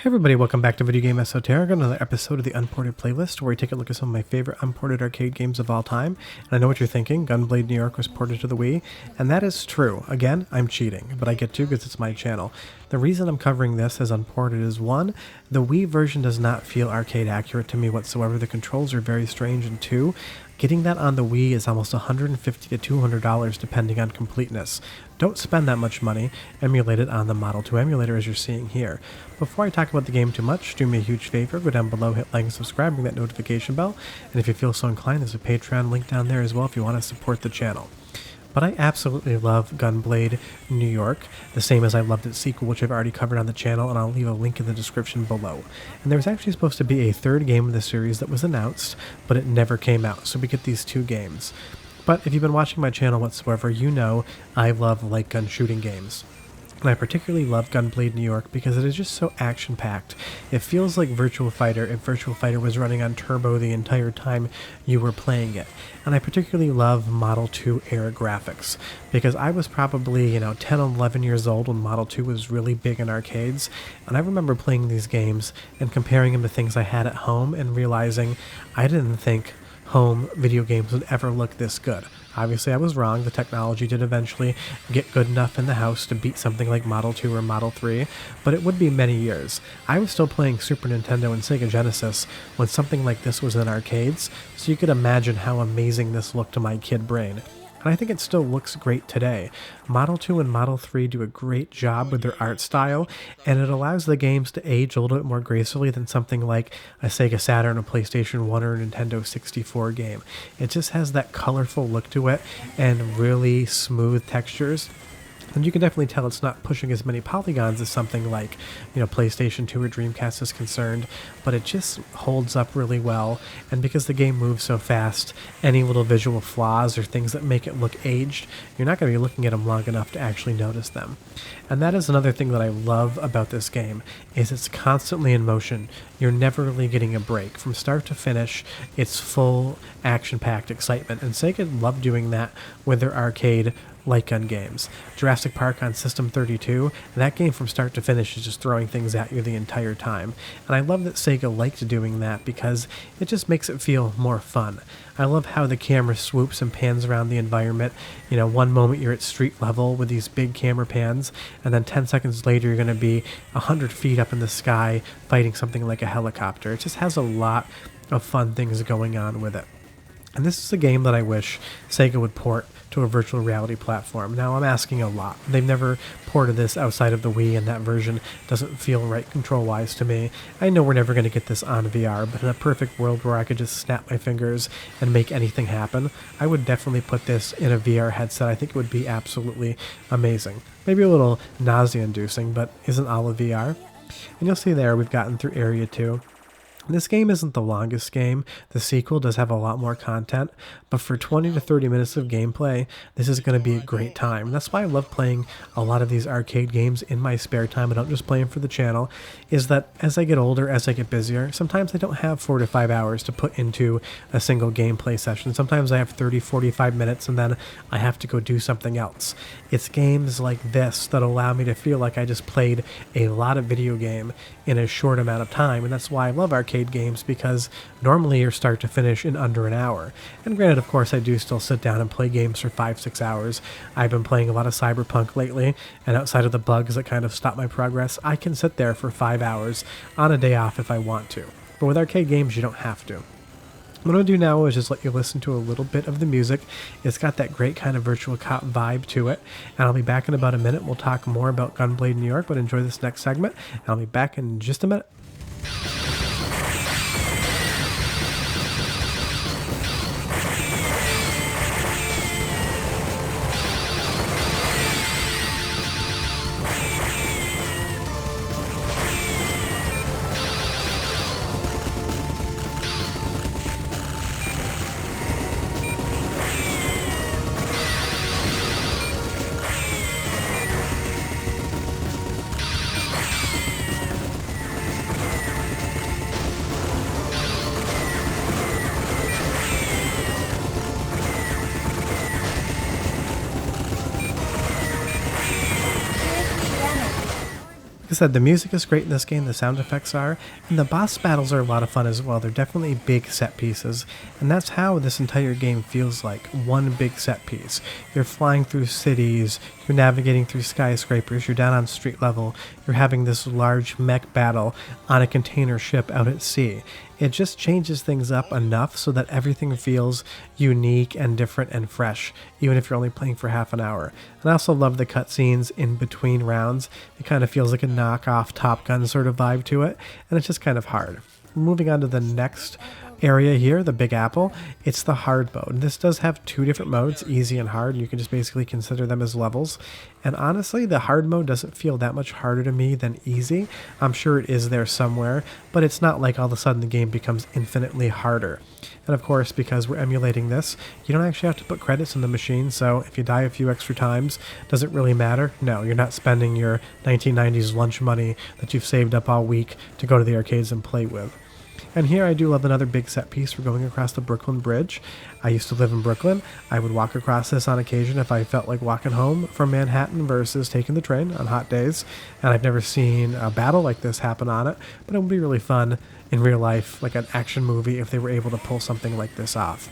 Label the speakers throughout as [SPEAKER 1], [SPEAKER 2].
[SPEAKER 1] Hey everybody, welcome back to Video Game Esoteric, another episode of the Unported playlist where we take a look at some of my favorite unported arcade games of all time. And I know what you're thinking, Gunblade NY was ported to the Wii, and that is true. Again, I'm cheating, but I get to because it's my channel. The reason I'm covering this as unported is one, the Wii version does not feel arcade accurate to me whatsoever. The controls are very strange, and two, getting that on the Wii is almost $150 to $200 depending on completeness. Don't spend that much money, emulate it on the Model 2 emulator as you're seeing here. Before I talk about the game too much, do me a huge favor, go down below, hit like and subscribe, ring that notification bell, and if you feel so inclined, there's a Patreon link down there as well if you want to support the channel. But I absolutely love Gunblade NY, the same as I loved its sequel, which I've already covered on the channel, and I'll leave a link in the description below. And there was actually supposed to be a third game of the series that was announced, but it never came out, so we get these two games. But if you've been watching my channel whatsoever, you know I love light gun shooting games. And I particularly love Gunblade NY because it is just so action-packed. It feels like Virtua Fighter if Virtua Fighter was running on turbo the entire time you were playing it. And I particularly love Model 2 era graphics because I was probably, 10 or 11 years old when Model 2 was really big in arcades. And I remember playing these games and comparing them to things I had at home and realizing I didn't think home video games would ever look this good. Obviously, I was wrong. The technology did eventually get good enough in the house to beat something like Model 2 or Model 3, but it would be many years. I was still playing Super Nintendo and Sega Genesis when something like this was in arcades, so you could imagine how amazing this looked to my kid brain. And I think it still looks great today. Model 2 and Model 3 do a great job with their art style, and it allows the games to age a little bit more gracefully than something like a Sega Saturn, a PlayStation 1, or a Nintendo 64 game. It just has that colorful look to it and really smooth textures. And you can definitely tell it's not pushing as many polygons as something like, PlayStation 2 or Dreamcast is concerned, but it just holds up really well. And because the game moves so fast, any little visual flaws or things that make it look aged, you're not going to be looking at them long enough to actually notice them. And that is another thing that I love about this game, is it's constantly in motion. You're never really getting a break. From start to finish, it's full action-packed excitement. And Sega loved doing that with their arcade light gun games. Jurassic Park on System 32, that game from start to finish is just throwing things at you the entire time. And I love that Sega liked doing that because it just makes it feel more fun. I love how the camera swoops and pans around the environment. One moment you're at street level with these big camera pans, and then 10 seconds later you're going to be 100 feet up in the sky fighting something like a helicopter. It just has a lot of fun things going on with it. And this is a game that I wish Sega would port to a virtual reality platform. Now, I'm asking a lot. They've never ported this outside of the Wii, and that version doesn't feel right control-wise to me. I know we're never going to get this on VR, but in a perfect world where I could just snap my fingers and make anything happen, I would definitely put this in a VR headset. I think it would be absolutely amazing. Maybe a little nausea-inducing, but isn't all of VR? And you'll see there we've gotten through Area 2. This game isn't the longest game. The sequel does have a lot more content, but for 20 to 30 minutes of gameplay, this is going to be a great time. And that's why I love playing a lot of these arcade games in my spare time. I don't just play them for the channel, is that as I get older, as I get busier, sometimes I don't have 4 to 5 hours to put into a single gameplay session. Sometimes I have 30, 45 minutes and then I have to go do something else. It's games like this that allow me to feel like I just played a lot of video game in a short amount of time, and that's why I love arcade games, because normally you're start to finish in under an hour. And granted, of course, I do still sit down and play games for 5-6 hours. I've been playing a lot of Cyberpunk lately, and outside of the bugs that kind of stop my progress, I can sit there for 5 hours on a day off if I want to. But with arcade games, you don't have to. What I'm going to do now is just let you listen to a little bit of the music. It's got that great kind of virtual cop vibe to it. And I'll be back in about a minute. We'll talk more about Gunblade NY, but enjoy this next segment. And I'll be back in just a minute. I said, the music is great in this game, the sound effects are, and the boss battles are a lot of fun as well. They're definitely big set pieces, and that's how this entire game feels like, one big set piece. You're flying through cities, you're navigating through skyscrapers, you're down on street level, you're having this large mech battle on a container ship out at sea. It just changes things up enough so that everything feels unique and different and fresh, even if you're only playing for half an hour. And I also love the cutscenes in between rounds. It kind of feels like a knockoff Top Gun sort of vibe to it, and it's just kind of hard. Moving on to the next area here, the Big Apple, it's the hard mode. This does have two different modes, easy and hard, and you can just basically consider them as levels. And honestly, the hard mode doesn't feel that much harder to me than easy. I'm sure it is there somewhere, but it's not like all of a sudden the game becomes infinitely harder. And of course, because we're emulating this, you don't actually have to put credits in the machine, so if you die a few extra times, does it really matter? No, you're not spending your 1990s lunch money that you've saved up all week to go to the arcades and play with. And here I do love another big set piece for going across the Brooklyn Bridge. I used to live in Brooklyn. I would walk across this on occasion if I felt like walking home from Manhattan versus taking the train on hot days. And I've never seen a battle like this happen on it, but it would be really fun in real life, like an action movie, if they were able to pull something like this off.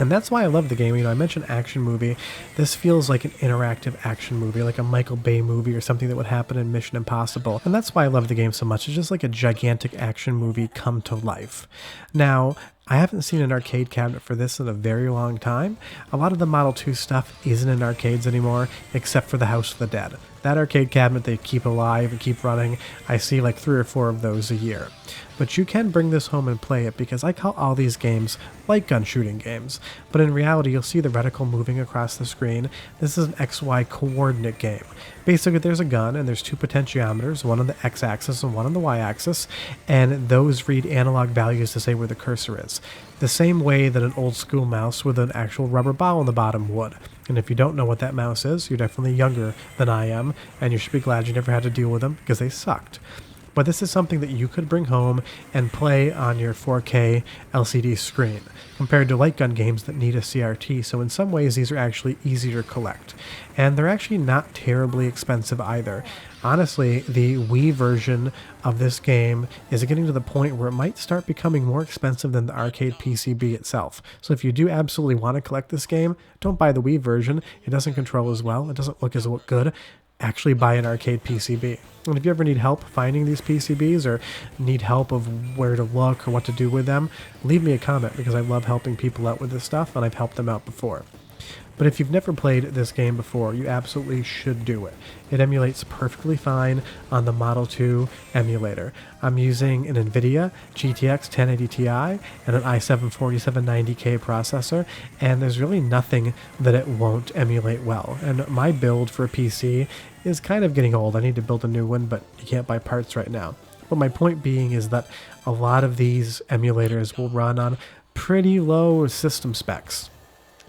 [SPEAKER 1] And that's why I love the game. You know, I mentioned action movie. This feels like an interactive action movie, like a Michael Bay movie or something that would happen in Mission Impossible. And that's why I love the game so much. It's just like a gigantic action movie come to life. Now, I haven't seen an arcade cabinet for this in a very long time. A lot of the Model 2 stuff isn't in arcades anymore, except for the House of the Dead. That arcade cabinet they keep alive and keep running. I see like 3 or 4 of those a year. But you can bring this home and play it, because I call all these games light gun shooting games. But in reality, you'll see the reticle moving across the screen. This is an XY coordinate game. Basically, there's a gun and there's 2 potentiometers, one on the x-axis and one on the y-axis, and those read analog values to say where the cursor is. The same way that an old school mouse with an actual rubber ball on the bottom would. And if you don't know what that mouse is, you're definitely younger than I am, and you should be glad you never had to deal with them, because they sucked. But this is something that you could bring home and play on your 4K LCD screen, compared to light gun games that need a CRT, so in some ways these are actually easier to collect. And they're actually not terribly expensive either. Honestly, the Wii version of this game is getting to the point where it might start becoming more expensive than the arcade PCB itself. So if you do absolutely want to collect this game, don't buy the Wii version. It doesn't control as well, it doesn't look as good. Actually buy an arcade PCB. And if you ever need help finding these PCBs or need help of where to look or what to do with them, leave me a comment, because I love helping people out with this stuff and I've helped them out before. But if you've never played this game before, you absolutely should do it. It emulates perfectly fine on the Model 2 emulator. I'm using an NVIDIA GTX 1080 Ti and an i7-4790K processor, and there's really nothing that it won't emulate well. And my build for a PC is kind of getting old. I need to build a new one, but you can't buy parts right now. But my point being is that a lot of these emulators will run on pretty low system specs.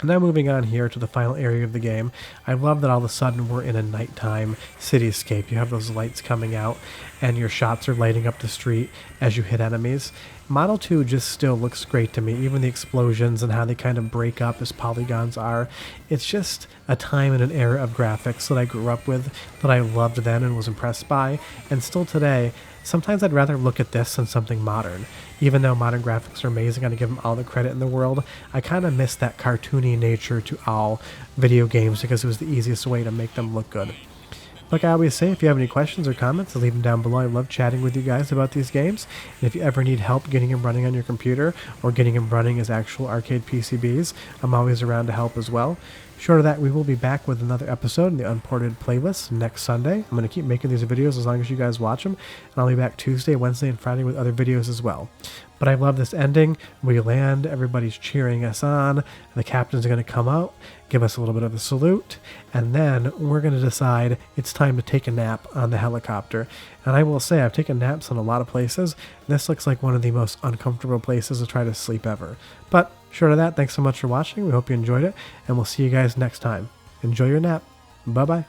[SPEAKER 1] Now moving on here to the final area of the game, I love that all of a sudden we're in a nighttime cityscape. You have those lights coming out and your shots are lighting up the street as you hit enemies. Model 2 just still looks great to me, even the explosions and how they kind of break up as polygons are. It's just a time and an era of graphics that I grew up with, that I loved then and was impressed by, and still today, sometimes I'd rather look at this than something modern. Even though modern graphics are amazing and I give them all the credit in the world, I kind of miss that cartoony nature to all video games, because it was the easiest way to make them look good. Like I always say, if you have any questions or comments, leave them down below. I love chatting with you guys about these games. And if you ever need help getting them running on your computer or getting them running as actual arcade PCBs, I'm always around to help as well. Short of that, we will be back with another episode in the Unported playlist next Sunday. I'm going to keep making these videos as long as you guys watch them, and I'll be back Tuesday, Wednesday, and Friday with other videos as well. But I love this ending. We land, everybody's cheering us on, and the captain's going to come out, give us a little bit of a salute, and then we're going to decide it's time to take a nap on the helicopter. And I will say, I've taken naps in a lot of places, and this looks like one of the most uncomfortable places to try to sleep ever. But short of that, thanks so much for watching. We hope you enjoyed it, and we'll see you guys next time. Enjoy your nap. Bye-bye.